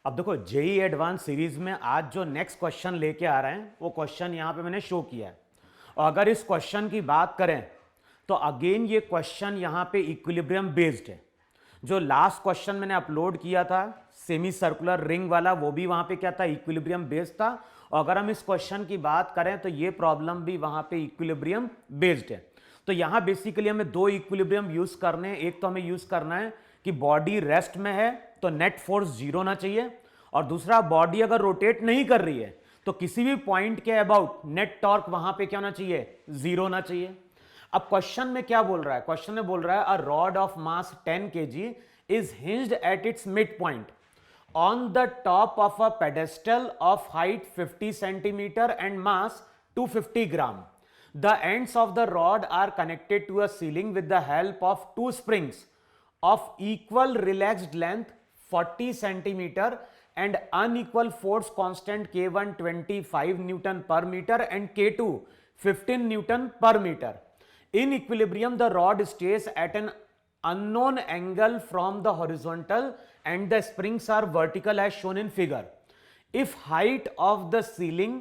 अब देखो JEE advance series में आज जो नेक्स्ट क्वेश्चन लेके आ रहे हैं वो क्वेश्चन यहां पे मैंने शो किया है। और अगर इस क्वेश्चन की बात करें तो अगेन ये क्वेश्चन यहां पे इक्विलिब्रियम बेस्ड है। जो लास्ट क्वेश्चन मैंने अपलोड किया था सेमी सर्कुलर रिंग वाला, वो भी वहां पे क्या था, इक्विलिब्रियम बेस्ड था। और अगर हम इस क्वेश्चन की बात करें तो ये प्रॉब्लम भी वहां पे इक्विलिब्रियम बेस्ड है। तो यहां बेसिकली हमें दो इक्विलिब्रियम यूज करने हैं। एक तो हमें यूज करना है कि बॉडी रेस्ट में है तो नेट फोर्स जीरो होना चाहिए, और दूसरा बॉडी अगर रोटेट नहीं कर रही है तो किसी भी पॉइंट के अबाउट नेट टॉर्क वहां पे क्या होना चाहिए, जीरो होना चाहिए। अब क्वेश्चन में क्या बोल रहा है, क्वेश्चन में बोल रहा है a rod of mass 10 kg is hinged at its mid point on the top of a pedestal of height 50 centimeter and mass 250 gram. The ends of the rod are connected to a ceiling with the help of two springs of equal relaxed length 40 centimeter and unequal force constant K1 25 Newton per meter and K2 15 Newton per meter. In equilibrium, the rod stays at an unknown angle from the horizontal and the springs are vertical as shown in figure. If height of the ceiling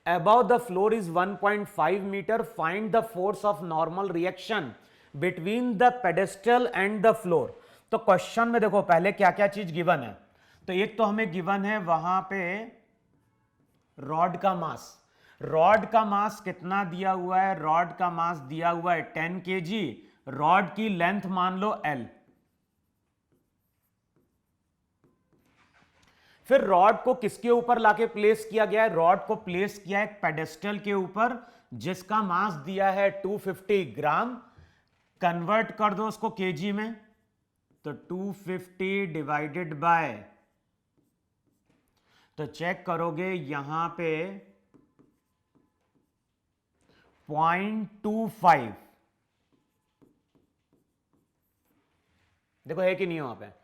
above the floor is 1.5 meter, find the force of normal reaction between the pedestal and the floor. तो question में देखो पहले क्या क्या चीज given है। तो एक तो हमें गिवन है वहां पे रॉड का मास। रॉड का मास कितना दिया हुआ है, रॉड का मास दिया हुआ है 10 kg। रॉड की लेंथ मान लो L। फिर रॉड को किसके ऊपर लाके प्लेस किया गया है, रॉड को प्लेस किया है एक पेडेस्टल के ऊपर जिसका मास दिया है 250 ग्राम। कन्वर्ट कर दो उसको केजी में, तो 250 डिवाइडेड बाय, तो चेक करोगे यहां पे 0.25। देखो है कि नहीं वहां पे।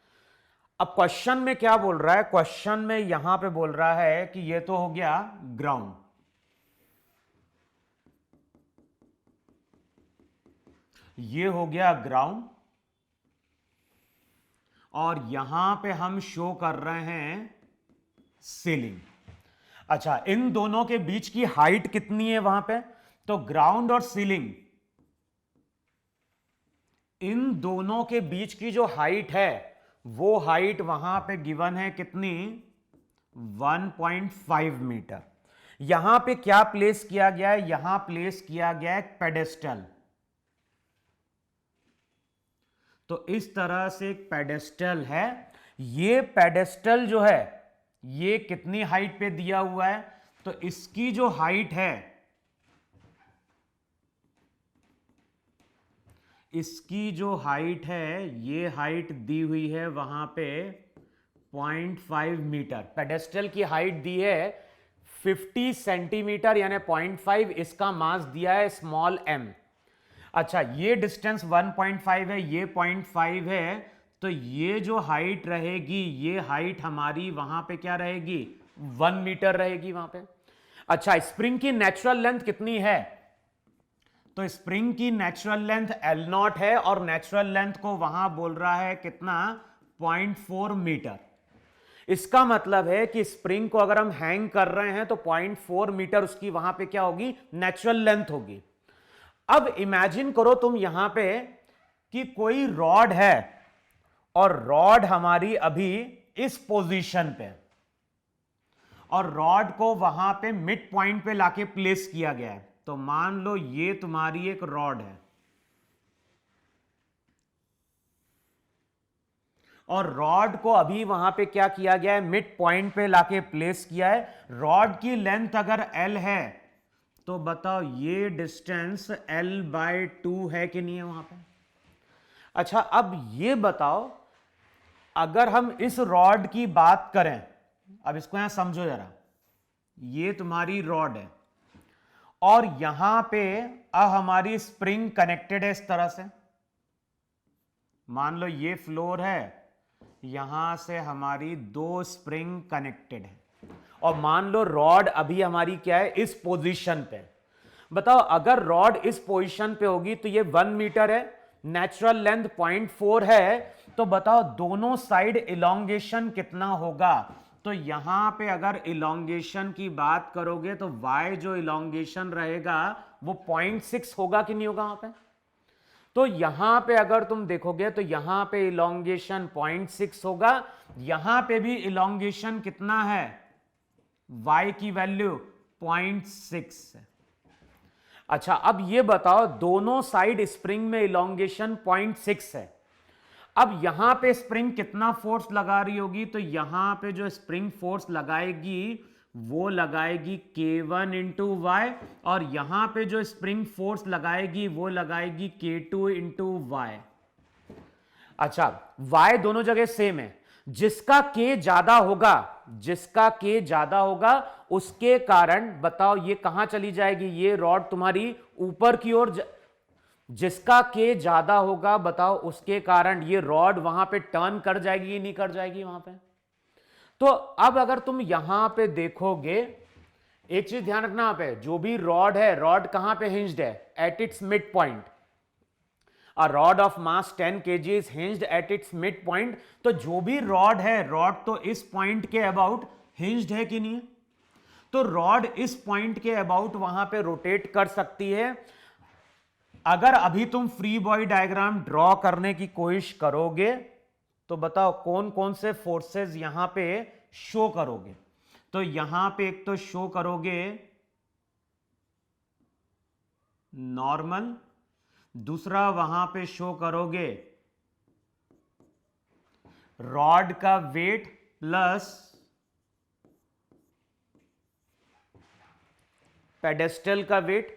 अब क्वेश्चन में क्या बोल रहा है, क्वेश्चन में यहां पे बोल रहा है कि ये तो हो गया ग्राउंड, ये हो गया ग्राउंड, और यहां पे हम शो कर रहे हैं सीलिंग। अच्छा, इन दोनों के बीच की हाइट कितनी है वहां पे, तो ग्राउंड और सीलिंग, इन दोनों के बीच की जो हाइट है वो हाइट वहां पे गिवन है कितनी, 1.5 मीटर। यहां पे क्या प्लेस किया गया है, यहां प्लेस किया गया है पेडेस्टल। तो इस तरह से एक पेडेस्टल है। ये पेडेस्टल जो है ये कितनी हाइट पे दिया हुआ है, तो इसकी जो हाइट है, इसकी जो हाइट है, ये हाइट दी हुई है वहां पे 0.5 मीटर। पेडेस्टल की हाइट दी है 50 सेंटीमीटर यानी 0.5, इसका मास दिया है स्मॉल m। अच्छा, ये डिस्टेंस 1.5 है, ये 0.5 है, तो ये जो हाइट रहेगी, ये हाइट हमारी वहां पे क्या रहेगी, 1 मीटर रहेगी वहां पे। अच्छा, स्प्रिंग की नेचुरल लेंथ कितनी है, तो स्प्रिंग की नेचुरल लेंथ L0 है, और नेचुरल लेंथ को वहां बोल रहा है कितना, 0.4 मीटर। इसका मतलब है कि स्प्रिंग को अगर हम हैंग कर रहे हैं तो 0.4 मीटर उसकी वहां पे क्या होगी, नेचुरल लेंथ होगी। अब इमेजिन करो तुम यहां पे कि कोई रॉड है और रॉड हमारी अभी इस पोजीशन पे, और रॉड को वहां पे मिड पॉइंट पे लाके प्लेस किया गया है। तो मान लो ये तुम्हारी एक रॉड है, और रॉड को अभी वहां पे क्या किया गया है, मिड पॉइंट पे लाके प्लेस किया है। रॉड की लेंथ अगर L है तो बताओ ये डिस्टेंस L/2 है कि नहीं है वहां पे। अच्छा, अब ये बताओ अगर हम इस रॉड की बात करें, अब इसको यहां समझो जरा, ये तुम्हारी रॉड है और यहां पे हमारी स्प्रिंग कनेक्टेड है इस तरह से। मान लो ये फ्लोर है, यहां से हमारी दो स्प्रिंग कनेक्टेड है, और मान लो रॉड अभी हमारी क्या है, इस पोजीशन पे। बताओ अगर रॉड इस पोजीशन पे होगी तो ये 1 मीटर है, नेचुरल लेंथ 0.4 है, तो बताओ दोनों साइड इलोंगेशन कितना होगा। तो यहां पे अगर इलोंगेशन की बात करोगे तो y जो इलोंगेशन रहेगा वो 0.6 होगा कि नहीं होगा वहां पे। तो यहां पे अगर तुम देखोगे तो यहां पे इलोंगेशन 0.6 होगा, यहां पे भी इलोंगेशन कितना है, y की वैल्यू 0.6 है। अच्छा अब ये बताओ दोनों साइड स्प्रिंग में इलोंगेशन 0.6 है, अब यहां पे स्प्रिंग कितना फोर्स लगा रही होगी, तो यहां पे जो स्प्रिंग फोर्स लगाएगी वो लगाएगी K1 इंटू वाई, और यहां पे जो स्प्रिंग फोर्स लगाएगी वो लगाएगी K2 इंटू वाई। अच्छा y दोनों जगह सेम है, जिसका k ज्यादा होगा, जिसका k ज्यादा होगा उसके कारण बताओ ये कहां चली जाएगी, ये रॉड तुम्हारी ऊपर की ओर जिसका k ज्यादा होगा बताओ उसके कारण ये रॉड वहां पे टर्न कर जाएगी नहीं कर जाएगी वहां पे। तो अब अगर तुम यहां पे देखोगे एक चीज ध्यान रखना, पे जो भी रॉड है, रॉड कहां पे हिंज्ड है, at its mid point. A rod of mass 10 kg is hinged at its mid point। तो जो भी रॉड है, रॉड तो इस पॉइंट के अबाउट हिंज्ड है कि नहीं, तो रॉड इस पॉइंट के अबाउट वहां पे रोटेट कर सकती है। अगर अभी तुम फ्री बॉडी डायग्राम ड्रॉ करने की कोशिश करोगे तो बताओ कौन कौन से फोर्सेस यहां पे शो करोगे। तो यहां पे एक तो शो करोगे नॉर्मल, दूसरा वहां पे शो करोगे रॉड का वेट प्लस पेडेस्टल का वेट,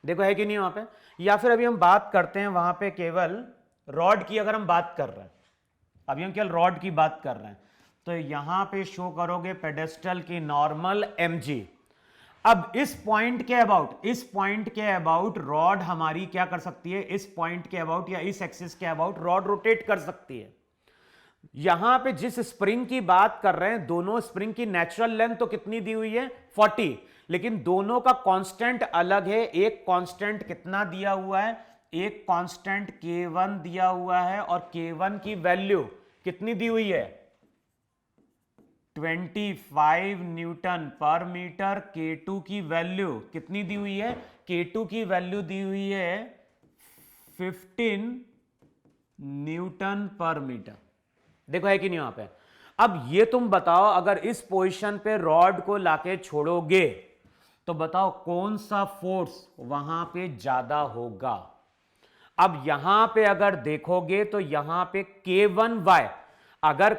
देखो है कि नहीं वहां पे। या फिर अभी हम बात करते हैं वहां पे केवल रॉड की, अगर हम बात कर रहे हैं अभी हम केवल रॉड की बात कर रहे हैं, तो यहां पे शो करोगे पेडेस्टल की नॉर्मल mg। अब इस पॉइंट के अबाउट, इस पॉइंट के अबाउट रॉड हमारी क्या कर सकती है, इस पॉइंट के अबाउट या इस एक्सिस के अबाउट रॉड रोटेट कर सकती है। यहां पे जिस स्प्रिंग की बात कर रहे हैं, दोनों स्प्रिंग की नेचुरल लेंथ तो कितनी दी हुई है 40, लेकिन दोनों का कांस्टेंट अलग है। एक कांस्टेंट कितना दिया हुआ है, एक कांस्टेंट K1 दिया हुआ है, और K1 की वैल्यू कितनी दी हुई है 25 न्यूटन पर मीटर। K2 की वैल्यू कितनी दी हुई है, K2 की वैल्यू दी हुई है 15 न्यूटन पर मीटर। देखो है कि नहीं वहां पे। अब ये तुम बताओ अगर इस पोजीशन पे रॉड को लाके छोड़ोगे तो बताओ कौन सा फोर्स वहां पे ज्यादा होगा। अब यहां पे अगर देखोगे तो यहां पे K1y, अगर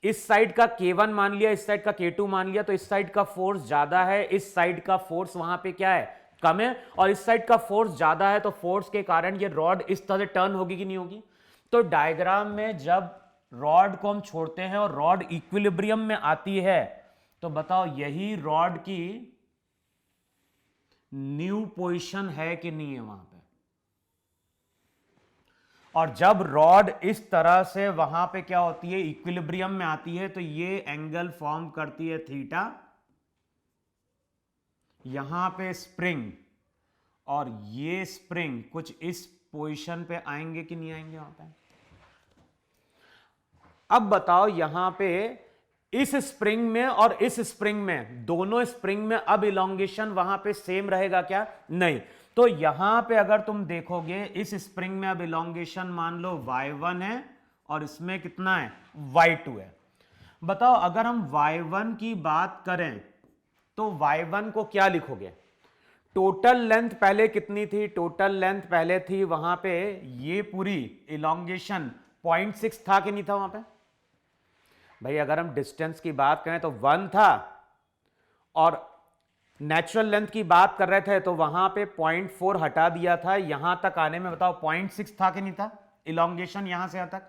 इस साइड का K1 मान लिया, इस साइड का K2 मान लिया, तो इस साइड का फोर्स ज्यादा है, इस साइड का फोर्स वहां पे क्या है कम है, और इस साइड का फोर्स ज्यादा है, तो फोर्स के कारण ये रॉड इस तरह से टर्न होगी कि नहीं होगी। तो डायग्राम में जब रॉड को हम छोड़ते हैं और रॉड इक्विलिब्रियम में आती है तो बताओ यही रॉड की न्यू पोजीशन है कि नहीं है वहां पे। और जब रॉड इस तरह से वहां पे क्या होती है, इक्विलिब्रियम में आती है, तो ये एंगल फॉर्म करती है थीटा, यहां पे स्प्रिंग, और ये स्प्रिंग कुछ इस पोजीशन पे आएंगे कि नहीं आएंगे वहां पे। अब बताओ यहां पे इस स्प्रिंग में और इस स्प्रिंग में, दोनों स्प्रिंग में अब इलोंगेशन वहां पे सेम रहेगा क्या, नहीं। तो यहां पे अगर तुम देखोगे इस स्प्रिंग में अब इलोंगेशन मान लो y1 है और इसमें कितना है y2 है। बताओ अगर हम y1 की बात करें तो y1 को क्या लिखोगे, टोटल लेंथ पहले कितनी थी, टोटल लेंथ पहले थी वहां पे ये पूरी इलोंगेशन 0.6 था कि नहीं था वहां पे। भाई अगर हम डिस्टेंस की बात करें तो 1 था, और नेचुरल लेंथ की बात कर रहे थे तो वहां पे 0.4 हटा दिया था, यहां तक आने में बताओ 0.6 था कि नहीं था इलोंगेशन यहां से यहां तक।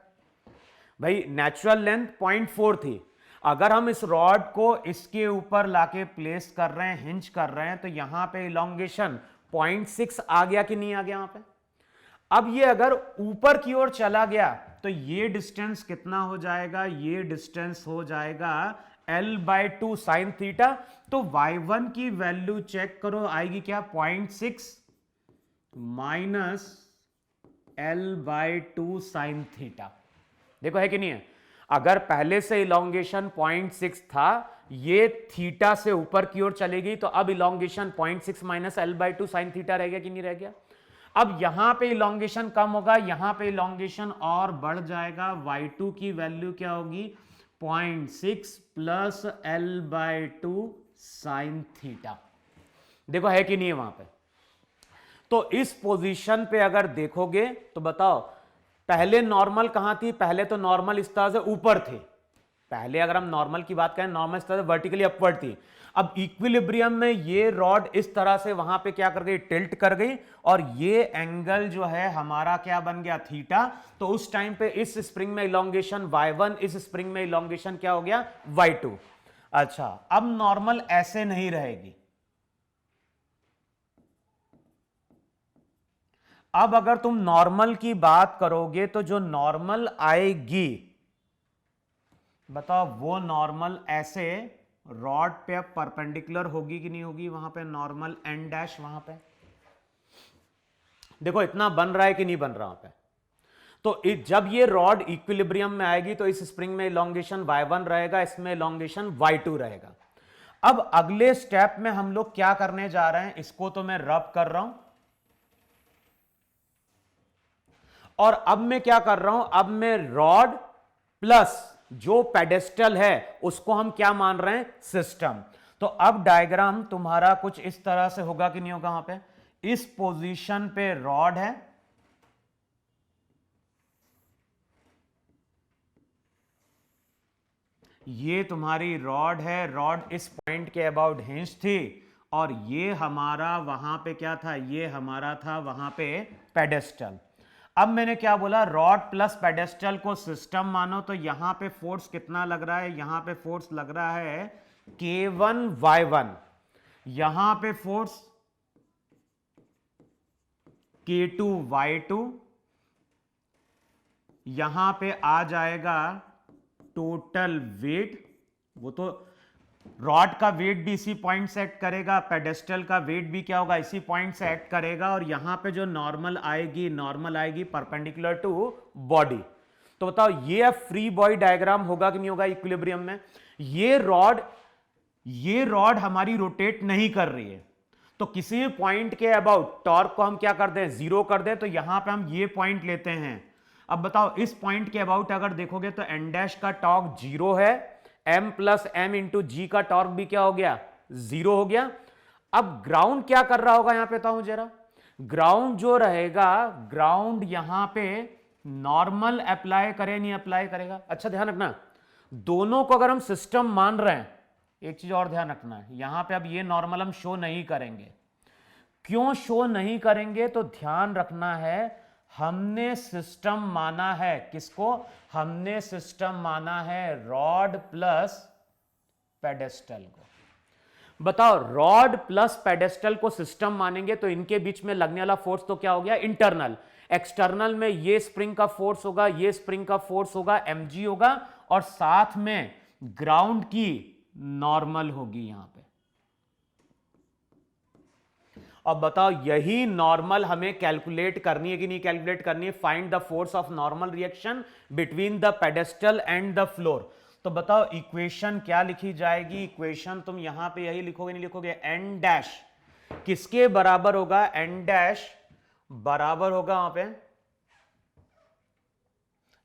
भाई नेचुरल लेंथ 0.4 थी, अगर हम इस रॉड को इसके ऊपर लाके प्लेस कर रहे हैं, हिंज कर रहे हैं, तो यहां पे इलोंगेशन 0.6 आ गया कि नहीं आ गया वहां पे। अब ये अगर ऊपर की ओर चला गया तो ये डिस्टेंस कितना हो जाएगा, ये डिस्टेंस हो जाएगा L/2 साइन थीटा। तो y1 की वैल्यू चेक करो आएगी क्या 0.6 माइनस L/2 साइन थीटा। देखो है कि नहीं है, अगर पहले से इलोंगेशन 0.6 था, ये थीटा से ऊपर की ओर चलेगी, तो अब elongation 0.6 minus L/2 sine theta रह गया कि नहीं रह गया। अब यहां पे इलोंगेशन कम होगा, यहां पे इलोंगेशन और बढ़ जाएगा, y2 की वैल्यू क्या होगी 0.6 प्लस L/2 साइन थीटा। देखो है कि नहीं है वहां पे। तो इस पोजीशन पे अगर देखोगे तो बताओ पहले नॉर्मल कहां थी, पहले तो नॉर्मल इस तरह से ऊपर थे, पहले अगर हम नॉर्मल की बात करें नॉर्मल इस तरह से वर्टिकली अपवर्ड थी। अब इक्विलिब्रियम में ये रॉड इस तरह से वहां पे क्या कर गई, टिल्ट कर गई, और ये एंगल जो है हमारा क्या बन गया थीटा। तो उस टाइम पे इस स्प्रिंग में इलोंगेशन y1, इस स्प्रिंग में इलोंगेशन क्या हो गया y2। अच्छा, अब नॉर्मल ऐसे नहीं रहेगी। अब अगर तुम नॉर्मल की बात करोगे तो जो नॉर्मल आएगी, बताओ वो नॉर्मल ऐसे रॉड पे परपेंडिकुलर होगी कि नहीं होगी, वहां पे नॉर्मल एन डैश वहां पे देखो इतना बन रहा है कि नहीं बन रहा वहां पे। तो जब ये रॉड इक्विलिब्रियम में आएगी तो इस स्प्रिंग में इलोंगेशन y1 रहेगा, इसमें इलोंगेशन y2 रहेगा। अब अगले स्टेप में हम लोग क्या करने जा रहे हैं, इसको तो मैं रब कर रहा हूं, और अब मैं क्या कर रहा हूं, अब मैं रॉड प्लस जो पेडेस्टल है उसको हम क्या मान रहे हैं सिस्टम। तो अब डायग्राम तुम्हारा कुछ इस तरह से होगा कि नहीं होगा, वहां पे इस पोजीशन पे रॉड है, ये तुम्हारी रॉड है, रॉड इस पॉइंट के अबाउट हिंज थी, और ये हमारा वहां पे क्या था, ये हमारा था वहां पे पेडेस्टल। अब मैंने क्या बोला, रॉड प्लस पेडेस्टल को सिस्टम मानो, तो यहां पे फोर्स कितना लग रहा है, यहां पे फोर्स लग रहा है K1Y1, यहां पे फोर्स K2Y2, यहां पे आ जाएगा टोटल वेट, वो तो रॉड का वेट भी इसी पॉइंट से एक्ट करेगा, पेडेस्टल का वेट भी क्या होगा इसी पॉइंट से एक्ट करेगा, और यहां पे जो नॉर्मल आएगी परपेंडिकुलर टू बॉडी। तो बताओ ये अब फ्री बॉडी डायग्राम होगा कि नहीं होगा इक्विलिब्रियम में। ये रॉड हमारी रोटेट नहीं कर रही है, तो किसी पॉइंट के अबाउट टॉर्क को हम क्या कर दें, जीरो कर दें, तो यहां पे हम ये पॉइंट लेते हैं। अब बताओ इस पॉइंट के अबाउट अगर देखोगे तो एन डैश का टॉर्क जीरो है, m प्लस एम इंटू जी का टॉर्क भी क्या हो गया जीरो हो गया। अब ग्राउंड क्या कर रहा होगा, यहां पे बताऊं जरा, ग्राउंड जो रहेगा, ग्राउंड यहां पे नॉर्मल अप्लाई करे नहीं अप्लाई करेगा। अच्छा ध्यान रखना, दोनों को अगर हम सिस्टम मान रहे हैं, एक चीज और ध्यान रखना है, यहां पे अब ये नॉर्मल हम शो नहीं करेंगे। क्यों शो नहीं करेंगे, तो ध्यान रखना है हमने सिस्टम माना है किसको, हमने सिस्टम माना है रॉड प्लस पेडेस्टल को। बताओ रॉड प्लस पेडेस्टल को सिस्टम मानेंगे तो इनके बीच में लगने वाला फोर्स तो क्या हो गया इंटरनल, एक्सटर्नल में ये स्प्रिंग का फोर्स होगा, ये स्प्रिंग का फोर्स होगा mg होगा, और साथ में ग्राउंड की नॉर्मल होगी यहां पे। अब बताओ यही नॉर्मल हमें कैलकुलेट करनी है कि नहीं कैलकुलेट करनी है, find the force of normal reaction between the pedestal and the floor. तो बताओ इक्वेशन क्या लिखी जाएगी, इक्वेशन तुम यहां पे यही लिखोगे नहीं लिखोगे, एन डैश किसके बराबर होगा, एन डैश बराबर होगा वहां पे,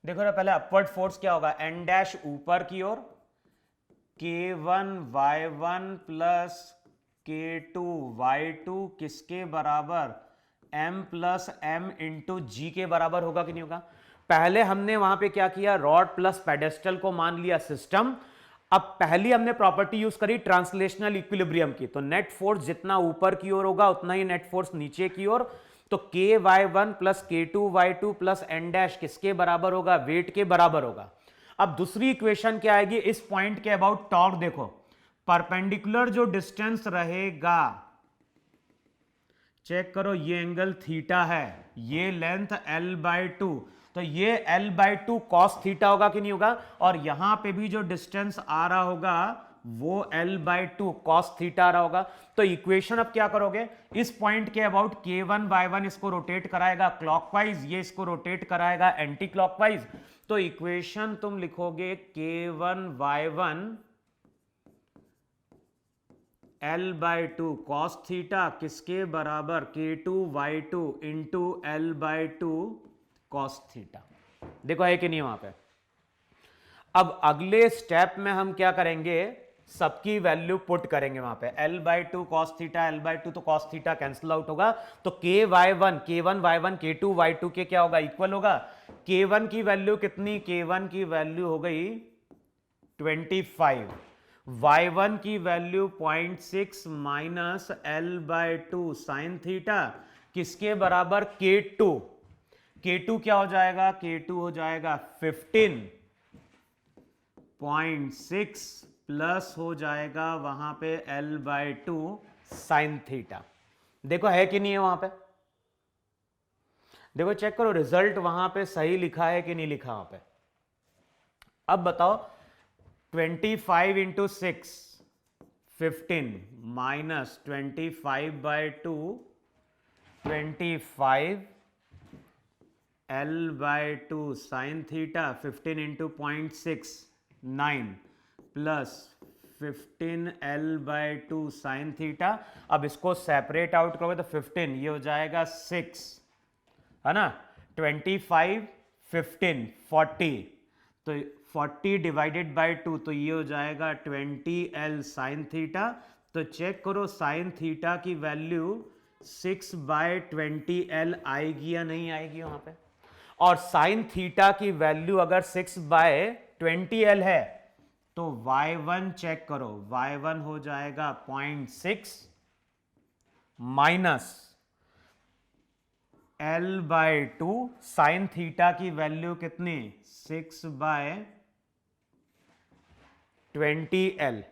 देखो ना पहले अपवर्ड फोर्स क्या होगा, एन डैश ऊपर की ओर, K1Y1 प्लस K2Y2 किसके बराबर, m प्लस एम इंटू जी के बराबर होगा कि नहीं होगा। पहले हमने वहां पे क्या किया, रॉड प्लस पेडेस्टल को मान लिया सिस्टम। अब पहली हमने प्रॉपर्टी यूज करी ट्रांसलेशनल इक्विलिब्रियम की, तो नेट फोर्स जितना ऊपर की ओर होगा उतना ही नेट फोर्स नीचे की ओर। तो K1Y1 plus K2Y2 plus N dash किसके बराबर होगा, वेट के बराबर होगा। अब दूसरी इक्वेशन क्या आएगी, इस पॉइंट के अबाउट टॉर्क देखो, परपेंडिकुलर जो डिस्टेंस रहेगा, चेक करो ये एंगल थीटा है, ये लेंथ L/2, तो ये L/2 cos थीटा होगा कि नहीं होगा, और यहां पे भी जो डिस्टेंस आ रहा होगा वो L/2 cos थीटा रहा होगा। तो इक्वेशन अब क्या करोगे, इस पॉइंट के अबाउट K1/1 इसको रोटेट कराएगा क्लॉकवाइज, ये इसको रोटेट कराएगा एंटी क्लॉकवाइज। तो इक्वेशन तुम लिखोगे K1/1 L/2 cos थीटा किसके बराबर, K2/2 into L/2 cos theta. देखो है कि नहीं वहां पे। अब अगले स्टेप में हम क्या करेंगे, सबकी वैल्यू पुट करेंगे वहां पे। L/2 cos थीटा, L/2 तो cos थीटा कैंसिल आउट होगा, तो K1/1 K2/2 के क्या होगा, इक्वल होगा। K1 की वैल्यू कितनी, K1 की वैल्यू हो गई 25, Y1 की value 0.6 minus L/2 sine theta किसके बराबर, K2। K2 क्या हो जाएगा, K2 हो जाएगा 15.6 प्लस हो जाएगा वहां पे L/2 साइन थीटा। देखो है कि नहीं है वहां पे, देखो चेक करो रिजल्ट वहां पे सही लिखा है कि नहीं लिखा वहां पे। अब बताओ 25 into 6 15 minus 25/2 25 L/2 sine theta 15 into 0.6 9 plus 15 L/2 sine theta. अब इसको सेपरेट आउट करोगे तो 15 ये हो जाएगा 6 है ना, 25 15 40, तो 40 डिवाइडेड बाय 2 तो ये हो जाएगा 20L साइन थीटा। तो चेक करो साइन थीटा की वैल्यू 6/20L आएगी या नहीं आएगी वहां पे। और साइन थीटा की वैल्यू अगर 6/20L है तो y1 चेक करो, y1 हो जाएगा 0.6 माइनस L/2 साइन थीटा की वैल्यू कितनी 6/20L।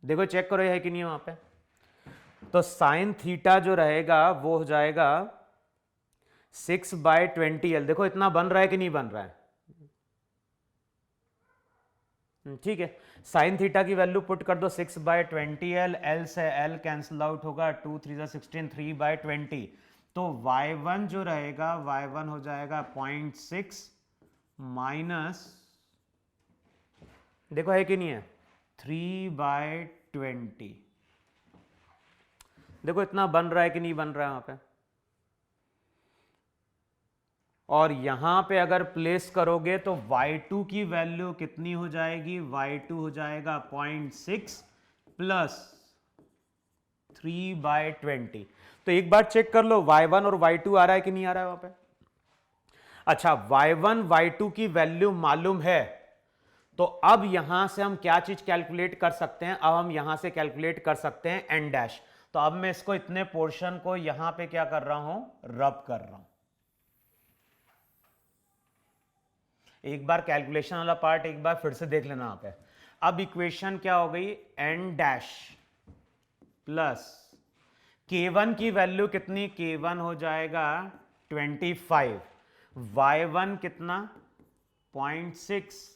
देखो चेक करो है कि नहीं वहां पे। तो साइन थीटा जो रहेगा वो हो जाएगा 6/20L। देखो इतना बन रहा है कि नहीं बन रहा है, ठीक है। साइन थीटा की वैल्यू पुट कर दो 6/20L, L से L कैंसिल आउट होगा, 2 3 16 3/20। तो y1 जो रहेगा y1 हो जाएगा 0.6 माइनस, देखो है कि नहीं है 3/20। देखो इतना बन रहा है कि नहीं बन रहा है वहां पे। और यहां पे अगर प्लेस करोगे तो y2 की वैल्यू कितनी हो जाएगी, y2 हो जाएगा 0.6 प्लस 3/20। तो एक बार चेक कर लो y1 और y2 आ रहा है कि नहीं आ रहा है वहां पे। अच्छा y1 y2 की वैल्यू मालूम है, तो अब यहां से हम क्या चीज कैलकुलेट कर सकते हैं, अब हम यहां से कैलकुलेट कर सकते हैं n डैश। तो अब मैं इसको इतने पोर्शन को यहां पे क्या कर रहा हूं, रब कर रहा हूं। एक बार कैलकुलेशन वाला पार्ट एक बार फिर से देख लेना यहाँ पे। अब इक्वेशन क्या हो गई, n डैश प्लस K1 की वैल्यू कितनी, K1 हो जाएगा 25, y1 कितना 0.6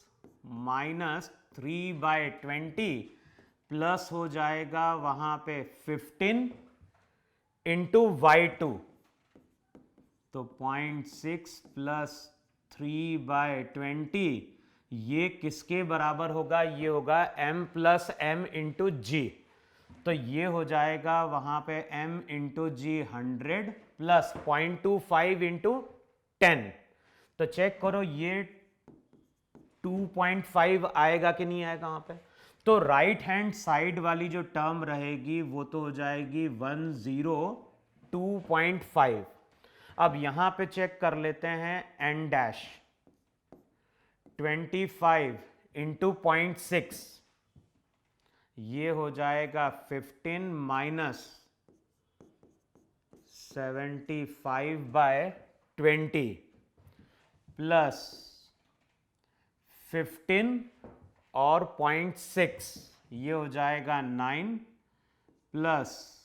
माइनस 3/20 प्लस हो जाएगा वहां पे 15 इंटू y2, तो 0.6 प्लस 3/20 ये किसके बराबर होगा, ये होगा m प्लस m इंटू जी। तो ये हो जाएगा वहां पे m इंटू जी 100 प्लस 0.25 इंटू 10। तो चेक करो ये 2.5 आएगा कि नहीं आएगा वहां पे। तो राइट हैंड साइड वाली जो टर्म रहेगी वो तो हो जाएगी 102.5। अब यहां पे चेक कर लेते हैं n डैश 25 इंटू 0.6 ये हो जाएगा 15 माइनस 75/20 प्लस 15 और 0.6 ये हो जाएगा 9 प्लस,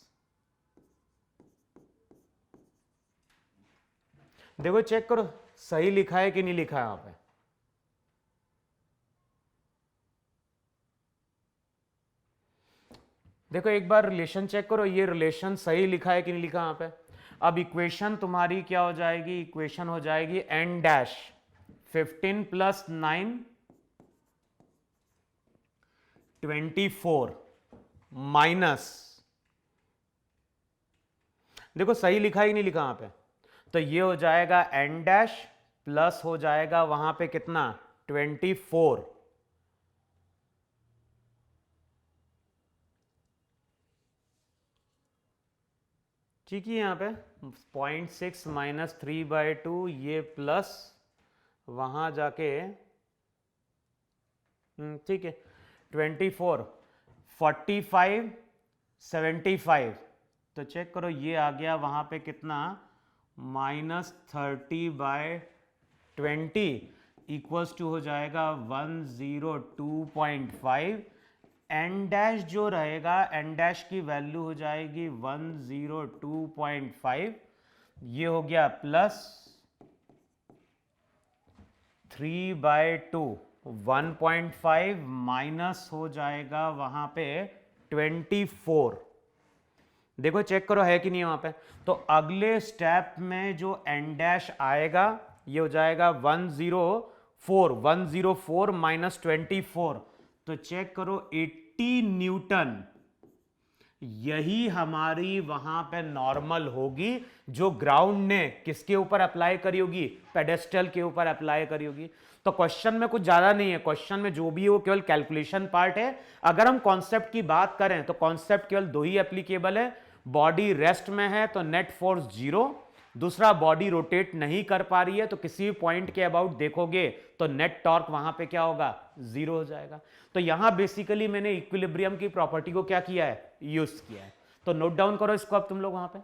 देखो चेक करो सही लिखा है कि नहीं लिखा है यहां पे। देखो एक बार रिलेशन चेक करो, ये रिलेशन सही लिखा है कि नहीं लिखा यहाँ पे। अब इक्वेशन तुम्हारी क्या हो जाएगी, इक्वेशन हो जाएगी n डैश 15 + 9 24 माइनस, देखो सही लिखा है कि नहीं लिखा यहाँ पे, तो ये हो जाएगा n डैश प्लस हो जाएगा वहां पे कितना 24, ठीक है, यहाँ पे 0.6 - 3/2 ये प्लस वहां जाके ठीक है 24 45 75, तो चेक करो ये आ गया वहां पे कितना -30/20 इक्वल्स टू हो जाएगा 102.5। एन डैश जो रहेगा, एन डैश की वैल्यू हो जाएगी 102.5, ये हो गया प्लस 3/2 1.5 माइनस हो जाएगा वहां पे 24। देखो चेक करो है कि नहीं वहां पे, तो अगले स्टेप में जो एन डैश आएगा ये हो जाएगा 104 - 24, तो चेक करो 80 न्यूटन, यही हमारी वहां पे नॉर्मल होगी जो ग्राउंड ने किसके ऊपर अप्लाई करी होगी, पेडेस्टल के ऊपर अप्लाई करी होगी। तो क्वेश्चन में कुछ ज्यादा नहीं है, क्वेश्चन में जो भी है वो केवल कैलकुलेशन पार्ट है। अगर हम कॉन्सेप्ट की बात करें तो कॉन्सेप्ट केवल दो ही एप्लीकेबल है, बॉडी रेस्ट में है तो नेट फोर्स 0, दूसरा बॉडी रोटेट नहीं कर पा रही है तो किसी भी पॉइंट के अबाउट देखोगे तो नेट टॉर्क वहां पे क्या होगा 0 हो जाएगा। तो यहां बेसिकली मैंने इक्विलिब्रियम की प्रॉपर्टी को क्या किया है, यूज किया है। तो नोट डाउन करो इसको अब तुम लोग वहां पे।